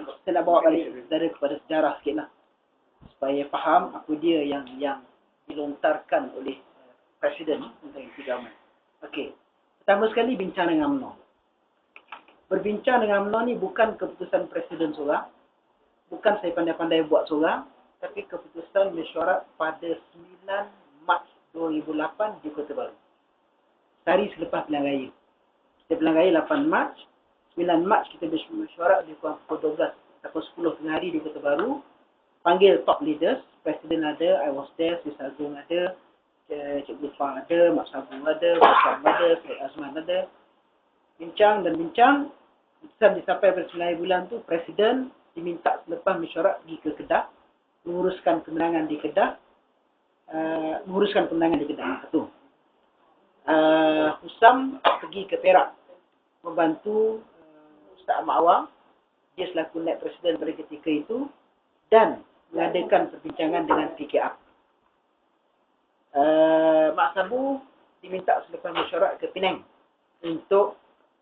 saya nak bawa balik saudara kepada sejarah sikit lah. Supaya faham apa dia yang dilontarkan oleh Presiden tentang government. Okey. Pertama sekali bincang dengan UMNO. Berbincang dengan UMNO ni bukan keputusan Presiden seorang. Bukan saya pandai-pandai buat seorang. Tapi keputusan mesyuarat pada 9 Mac 2008 di Kota Baru. Sehari selepas pilihan raya. Kita pilihan raya 8 Mac. 9 Mac kita mesyuarat di pukul 12 atau 10 tengah hari di Kota Baru. Panggil top leaders. Presiden ada, I was there, Sri Agung ada, Cik Lufang ada, Mak Sabu ada, Mak ada, Syed Azman ada. Bincang dan bincang. Keputusan disampai pada 9 bulan tu, Presiden diminta selepas mesyuarat pergi ke Kedah. Menguruskan kemenangan di Kedah. Satu. Husam pergi ke Perak. Membantu Ustaz Ahmad Awang. Dia selaku naib Presiden pada ketika itu. Dan mengadakan perbincangan dengan PKR. Mak Sabu diminta selepas mesyuarat ke Penang untuk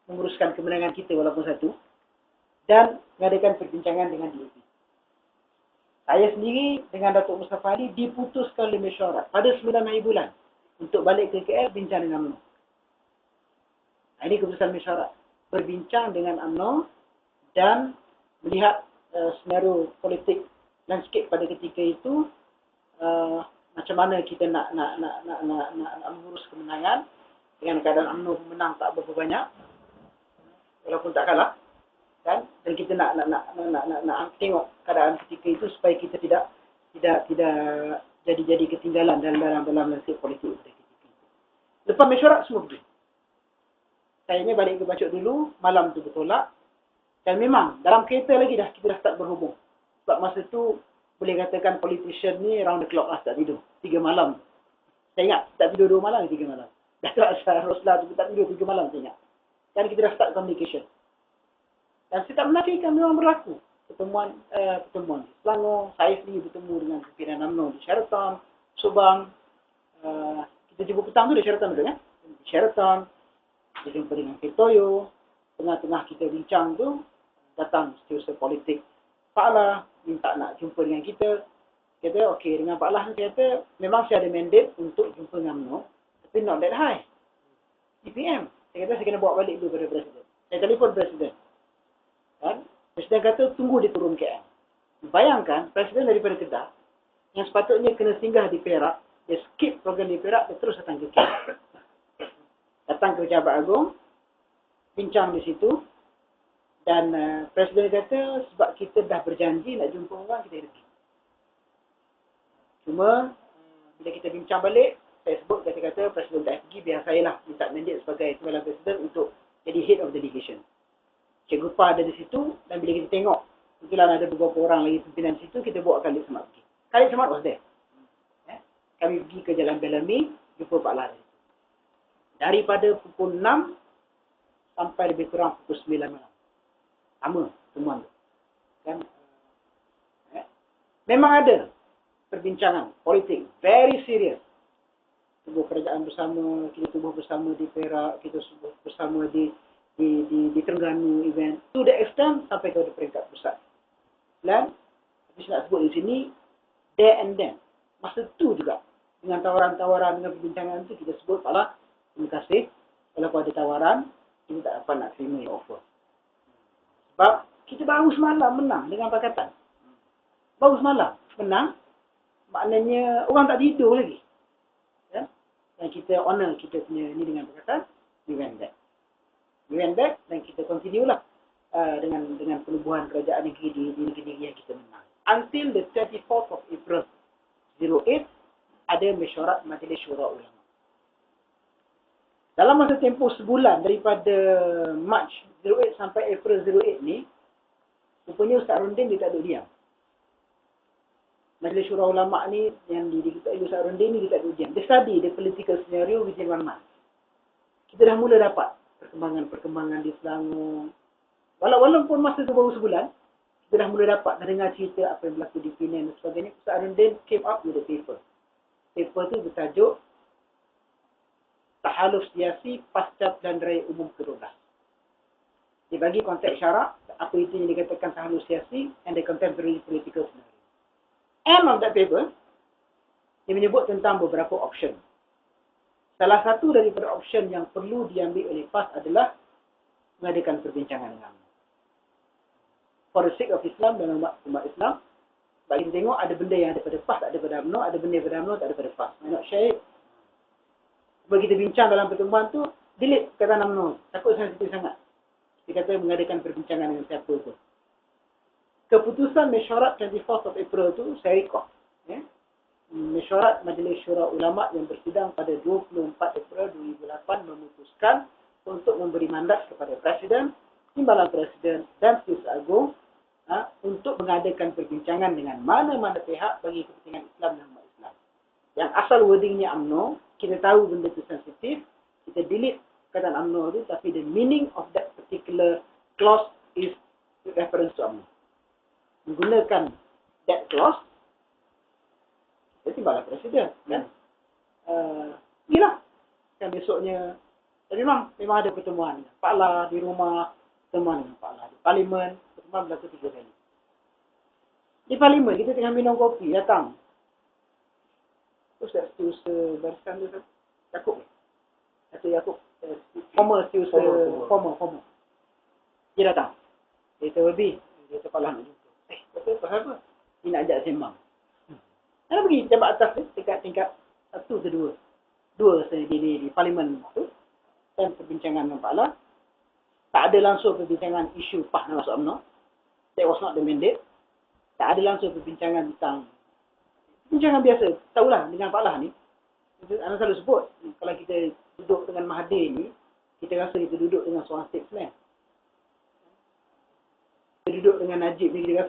menguruskan kemenangan kita walaupun satu dan mengadakan perbincangan dengan DAP. Saya sendiri dengan Datuk Mustafa Ali diputuskan oleh mesyuarat pada 9 hari bulan untuk balik ke KL bincang dengan UMNO. Ini keputusan mesyuarat. Berbincang dengan UMNO dan melihat senario politik landscape pada ketika itu, macam mana kita nak mengurus kemenangan dengan keadaan UMNO menang tak berapa banyak walaupun tak kalah, kan? Dan kita nak tengok keadaan ketika itu supaya kita tidak jadi ketinggalan dalam landscape politik pada ketika itu. Lepas mesyuarat semua pergi. Sayanya balik ke Bacok dulu, malam tu bertolak dan memang dalam kereta lagi kita dah start berhubung. Sebab masa tu boleh katakan politician ni round the clock lah tak tidur. 3 malam. Saya ingat tak tidur 2 malam, 3 malam. Datuk Asal Roslah tu tak tidur 3 malam saya ingat. Dan kita dah start communication. Dan saya tak menafikan memang berlaku. Pertemuan Selangor, saya sendiri bertemu dengan pimpinan UMNO di Sheraton, Subang. Kita jumpa petang tu di Sheraton betul kan? Di Sheraton, kita jumpa dengan Ketoyo. Tengah-tengah kita bincang tu, datang setiausaha politik Pak Lah, minta nak jumpa dengan kita. Kata, okey, dengan Pak Lah ni kata, memang saya ada mandate untuk jumpa dengan UMNO, tapi not that high. EPM. Saya kata, saya kena bawa balik dulu pada Presiden. Saya telefon Presiden. Kan? Presiden kata, tunggu dia turun KL. Bayangkan, Presiden daripada Kedah, yang sepatutnya kena singgah di Perak, dia skip program di Perak, dia terus datang ke KL. Datang ke Pejabat Agung, bincang di situ, dan Presiden kata, sebab kita dah berjanji nak jumpa orang, kita pergi. Cuma, bila kita bincang balik, saya sebut kata-kata Presiden tak pergi, biar saya lah minta mandate sebagai Timbalan Presiden untuk jadi head of delegation. Cikgu Pa ada di situ, dan bila kita tengok, kebetulan ada beberapa orang lagi pimpinan di situ, kita bawa Khalid Samad pergi. Khalid Samad was there. Kami pergi ke Jalan Bellamy, jumpa Pak Lah. Daripada pukul 6 sampai lebih kurang pukul 9 malam. Sama temuan tu. Kan? Memang ada perbincangan politik very serius. Tubuh kerajaan bersama, kita tubuh bersama di Perak, kita tubuh bersama di Terengganu event. To the extent sampai ke peringkat pusat. Dan tapi saya nak sebut di sini there and then. Masa tu juga dengan tawaran-tawaran, dengan perbincangan tu kita sebut Pak Lah, terima kasih. Kalau ada tawaran, kita tak dapat nak terima yang offer. Sebab kita baru semalam menang dengan Pakatan. Baru semalam menang, maknanya orang tak tidur lagi. Ya? Dan kita honor kita punya ni dengan Pakatan, we went back. We went back dan kita continue lah dengan penubuhan kerajaan negeri di negeri yang kita menang. Until the 34th of April 08, ada mesyuarat Majlis Syura Ulama. Dalam masa tempoh sebulan daripada Mac 08 sampai April 08 ni, rupanya Ustaz Rondin dia tak duduk diam. Majlis Syura Ulama ni yang diketuai Ustaz Rondin ni dia tak duduk diam. Dia study the political scenario within 1 month. Kita dah mula dapat perkembangan di Selangor. Walaupun masa tu baru sebulan, kita dah mula dapat dengar cerita apa yang berlaku di Penang dan sebagainya. Ustaz Rondin came up with a paper. Paper tu bertajuk Tahaluf Siasi Pasca Pilihan Raya Umum ke-12. Dia bagi konteks syarak, apa itu yang dikatakan halusinasi and the contemporary political scenario. End of that paper, dia menyebut tentang beberapa option. Salah satu daripada option yang perlu diambil oleh PAS adalah mengadakan perbincangan dengan UMNO. For the sake of Islam dan umat Islam, sebab kita tengok ada benda yang ada pada PAS, tak ada pada UMNO, ada benda pada UMNO, tak ada pada PAS. Why not share it? Sebab kita bincang dalam pertemuan tu, delete kata UMNO. Takut sensitif sangat. Dia kata mengadakan perbincangan dengan siapa tu. Keputusan mesyuarat 24th of April tu, saya rekod. Ya? Mesyuarat Majlis Syura Ulama yang bersidang pada 24 April 2008 memutuskan untuk memberi mandat kepada Presiden, Timbalan Presiden dan Setiausaha Agung untuk mengadakan perbincangan dengan mana-mana pihak bagi kepentingan Islam dan umat Islam. Yang asal wordingnya UMNO, kita tahu benda itu sensitif, kita delete kata UMNO itu, tapi the meaning of that particular clause is reference to UMNO. Menggunakan that clause, Timbalan Presiden kan. Gila. Kan besoknya memang ada pertemuan Pak La di rumah, pertemuan dengan Pak La di Parlimen, pertemuan berlaku 3 kali. Di Parlimen kita tengah minum kopi, datang Ustaz Setiausaha Barisan tu Yaakob. Atau Yaakob former Setiausaha former. Dia datang. Dia kata, "Wabi, dia kata Pak La nak jumpa." Kata pasal apa? Dia nak ajak sembang. Dia pergi jabat atas ni, tingkat 1 ke 2. 2 di Parlimen tu. Dan perbincangan dengan Pak La. Tak ada langsung perbincangan isu PAS nak masuk UMNO. That was not the mandate. Tak ada langsung perbincangan tentang perbincangan biasa. Tahulah dengan Pak La ni. Anda selalu sebut, kalau kita duduk dengan Mahathir ni, kita rasa kita duduk dengan seorang statesman. Kita duduk dengan Najib ni, kita rasa